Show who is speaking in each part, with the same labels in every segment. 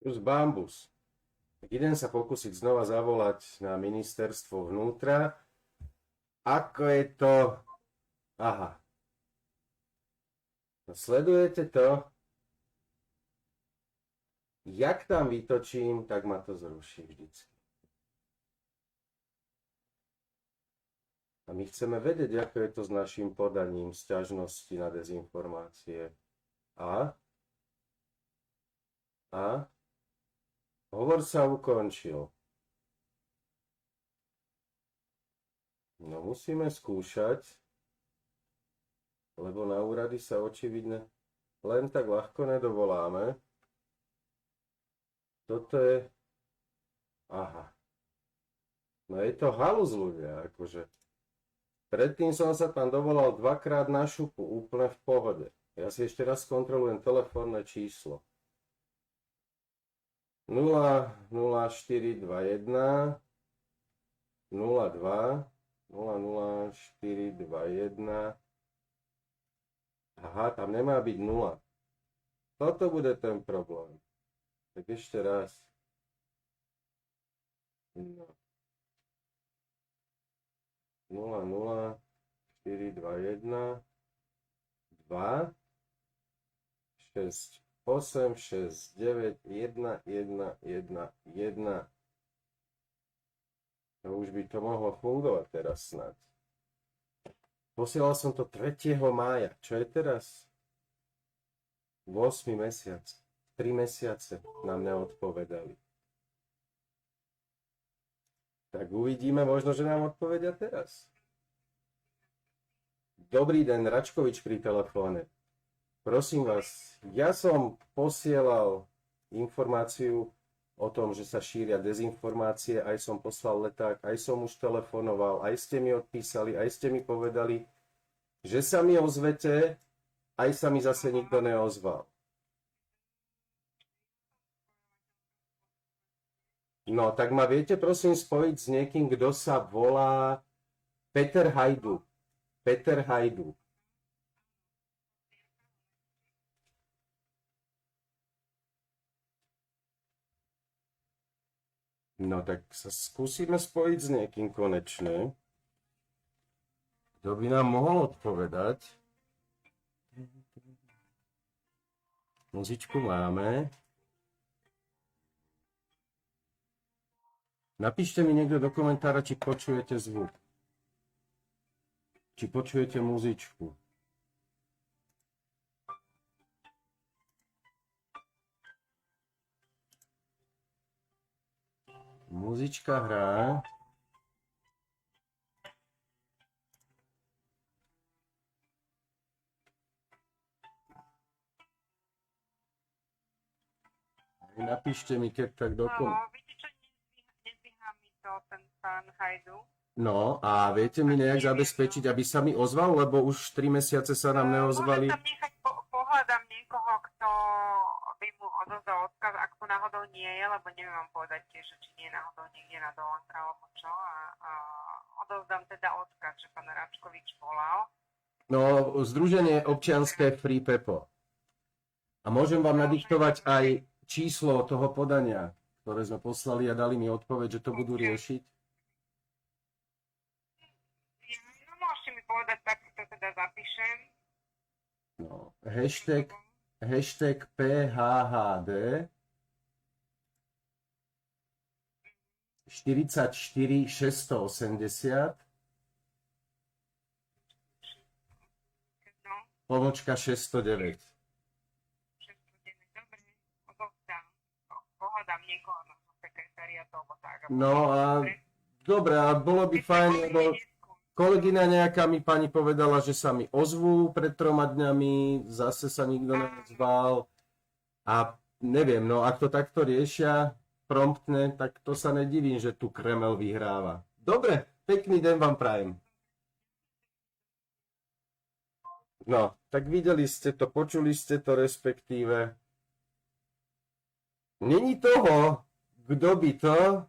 Speaker 1: Už bambus. Tak idem sa pokúsiť znova zavolať na ministerstvo vnútra. Ako je to... Aha. No, sledujete to? Jak tam vytočím, tak ma to zruší vždycky. A my chceme vedieť, ako je to s našim podaním sťažnosti na dezinformácie. A? Hovor sa ukončil. No musíme skúšať, lebo na úrady sa očividne len tak ľahko nedovoláme. Toto je... Aha. No je to halus ľudia, akože. Predtým som sa tam dovolal dvakrát na šupu, úplne v pohode. Ja si ešte raz kontrolujem telefónne číslo. 00421 02 00421. Aha, tam nemá byť 0. Toto bude ten problém. Tak ešte raz. No. 0 421 2 6 8 6 9 1 1 1 1. No už by to mohlo fungovať teraz snad. Posielal som to 3. mája. Čo je teraz? 8. mesiac. 3 mesiace na mňa odpovedali. Tak uvidíme, možno, že nám odpovedia teraz. Dobrý deň, Račkovič pri telefóne. Prosím vás, ja som posielal informáciu o tom, že sa šíria dezinformácie, aj som poslal leták, aj som už telefonoval, aj ste mi odpísali, aj ste mi povedali, že sa mi ozvete, aj sa mi zase nikto neozval. No, tak ma viete prosím spojiť s niekým, kto sa volá Peter Hajdu. Peter Hajdu. No, tak sa skúsime spojiť s niekým konečne. Kto by nám mohol odpovedať? Muzičku máme. Napíšte mi niekto do komentára, či počujete zvuk. Či počujete muzičku. Muzička hrá. Napíšte mi, keď tak do komentára.
Speaker 2: Viete čo, nezvíha mi to ten pán Hajdu.
Speaker 1: No a viete mi nejak zabezpečiť, aby sa mi ozval, lebo už 3 mesiace sa nám neozvali.
Speaker 2: Môžem tam nechať, pohľadám niekoho, kto by mu odozdal odkaz, ak tu náhodou nie je, lebo neviem vám povedať tiež, či nie je náhodou niekde na dovolenke alebo čo. A odovzdám teda odkaz, že pán Račkovič volal.
Speaker 1: No, Združenie občianske Free Pepo. A môžem vám nadiktovať aj číslo toho podania, ktoré sme poslali a dali mi odpoveď, že to budú riešiť.
Speaker 2: No môžete mi povedať, tak to teda zapíšem.
Speaker 1: No, hashtag PHHD 44 680
Speaker 2: No,
Speaker 1: pomočka 609.
Speaker 2: 609, dobre, odovzdám. Pohľadám niekoho na sekretariatu alebo tak.
Speaker 1: No a dobre, a bolo by fajn, lebo kolegyňa nejaká mi pani povedala, že sa mi ozvú pred 3 dňami, zase sa nikto neozval a neviem, no ak to takto riešia promptne, tak to sa nedivím, že tu Kreml vyhráva. Dobre, pekný deň vám prajem. No, tak videli ste to, počuli ste to respektíve. Není toho, kto by to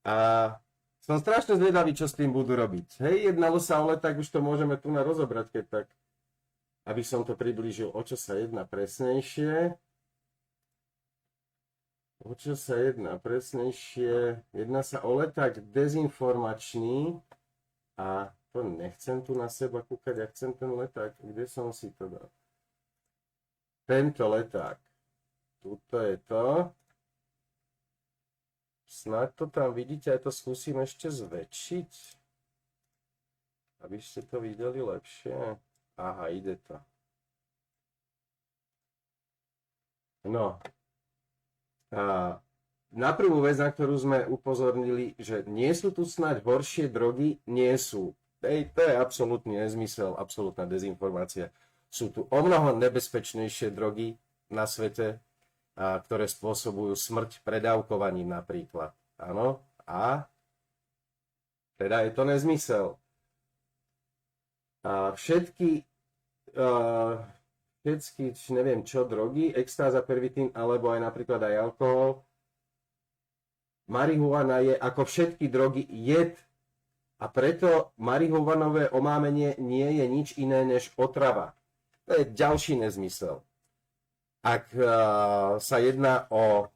Speaker 1: a som strašne zvedavý, čo s tým budú robiť. Hej, jednalo sa o leták, už to môžeme tu na rozobrať, keď tak, aby som to priblížil, o čo sa jedná presnejšie. O čo sa jedná? Presnejšie, jedná sa o leták dezinformačný a to nechcem tu na seba kúkať, ja chcem ten leták. Kde som si to dal? Tento leták. Tuto je to. Snáď to tam vidíte, ja to skúsim ešte zväčšiť, aby ste to videli lepšie. Aha, ide to. No. A na prvú vec, na ktorú sme upozornili, že nie sú tu snáď horšie drogy, nie sú. To je absolútny nezmysel, absolútna dezinformácia. Sú tu omnoho nebezpečnejšie drogy na svete, ktoré spôsobujú smrť predávkovaním napríklad. Áno, a teda je to nezmysel. A všetky, neviem čo, drogy, extáza, pervitín, alebo aj napríklad aj alkohol, marihuana je ako všetky drogy jed a preto marihuanové omámenie nie je nič iné než otrava. To je ďalší nezmysel. Ak sa jedná o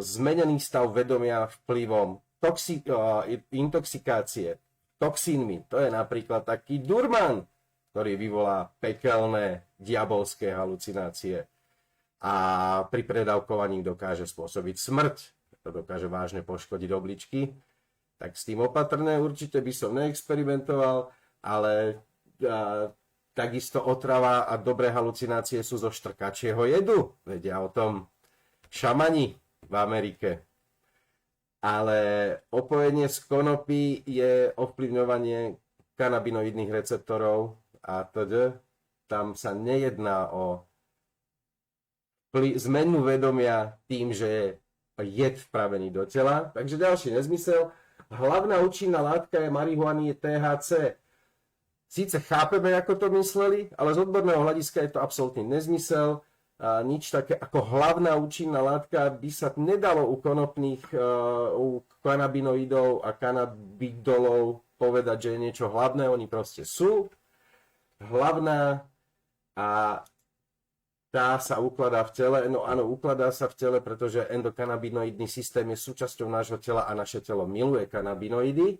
Speaker 1: zmenený stav vedomia vplyvom intoxikácie toxínmi, to je napríklad taký durman, ktorý vyvolá pekelné, diabolské halucinácie a pri predávkovaní dokáže spôsobiť smrť, to dokáže vážne poškodiť obličky, tak s tým opatrné určite by som neexperimentoval, ale takisto otrava a dobré halucinácie sú zo štrkačieho jedu. Vedia o tom šamani v Amerike. Ale opojenie z konopy je ovplyvňovanie kanabinoidných receptorov a teda tam sa nejedná o zmenu vedomia tým, že je jed vpravený do tela. Takže ďalší nezmysel. Hlavná účinná látka je marihuany je THC. Síce chápeme, ako to mysleli, ale z odborného hľadiska je to absolútny nezmysel. A nič také ako hlavná účinná látka by sa nedalo u konopných, u kanabinoidov a kanabidolov povedať, že je niečo hlavné. Oni proste sú hlavná a tá sa ukladá v tele. No áno, ukladá sa v tele, pretože endokanabinoidný systém je súčasťou nášho tela a naše telo miluje kanabinoidy.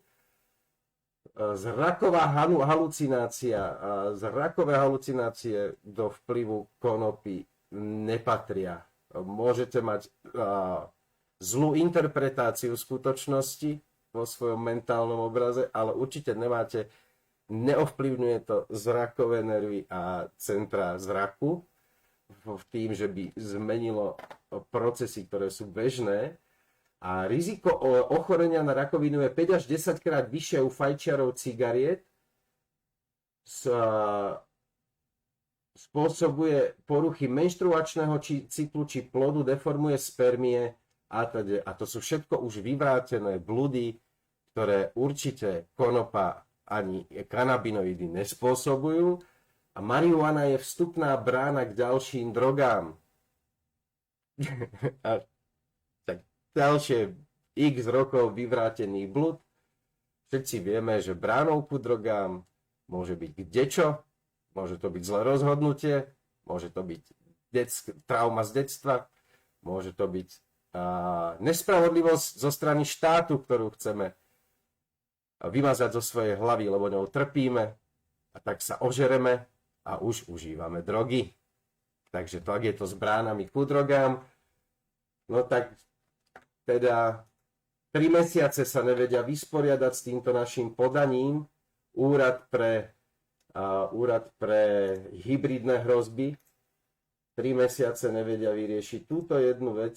Speaker 1: Zrakové halucinácie do vplyvu konopy nepatria. Môžete mať zlú interpretáciu skutočnosti vo svojom mentálnom obraze, ale určite neovplyvňuje to zrakové nervy a centra zraku v tým, že by zmenilo procesy, ktoré sú bežné. A riziko ochorenia na rakovinu je 5 až 10 krát vyššie u fajčiarov cigariet. Spôsobuje poruchy menštruačného cyklu či plodu, deformuje spermie a teda. A to sú všetko už vyvrátené bludy, ktoré určite konopa ani kanabinoidy nespôsobujú. A marihuana je vstupná brána k ďalším drogám. A tak ďalšie x rokov vyvrátených blud. Všetci vieme, že bránou ku drogám môže byť kdečo. Môže to byť zlé rozhodnutie, môže to byť trauma z detstva, môže to byť nespravodlivosť zo strany štátu, ktorú chceme vymazať zo svojej hlavy, lebo ňou trpíme a tak sa ožereme a už užívame drogy. Takže to, ak je to s bránami ku drogám, no tak teda 3 mesiace sa nevedia vysporiadať s týmto našim podaním. Úrad pre hybridné hrozby 3 mesiace nevedia vyriešiť túto jednu vec.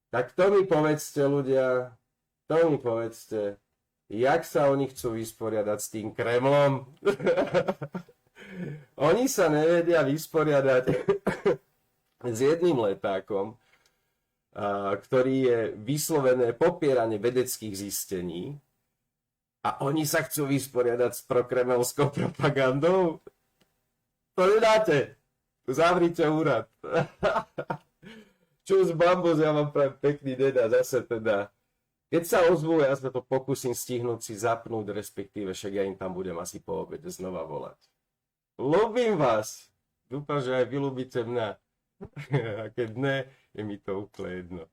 Speaker 1: Tak to mi povedzte, ľudia, jak sa oni chcú vysporiadať s tým Kremlom. Oni sa nevedia vysporiadať s jedným letákom, ktorý je vyslovené popieranie vedeckých zistení. A oni sa chcú vysporiadať s prokremelskou propagandou? To nedáte. Zavrite úrad. Čus bambus, ja vám prajem pekný deň a zase teda. Keď sa ozvú, ja sa to pokúsim stihnúť si zapnúť, respektíve však ja im tam budem asi po obede znova volať. Ľúbim vás. Dúfam, že aj vy ľúbite mňa. A keď ne, je mi to úplne jedno.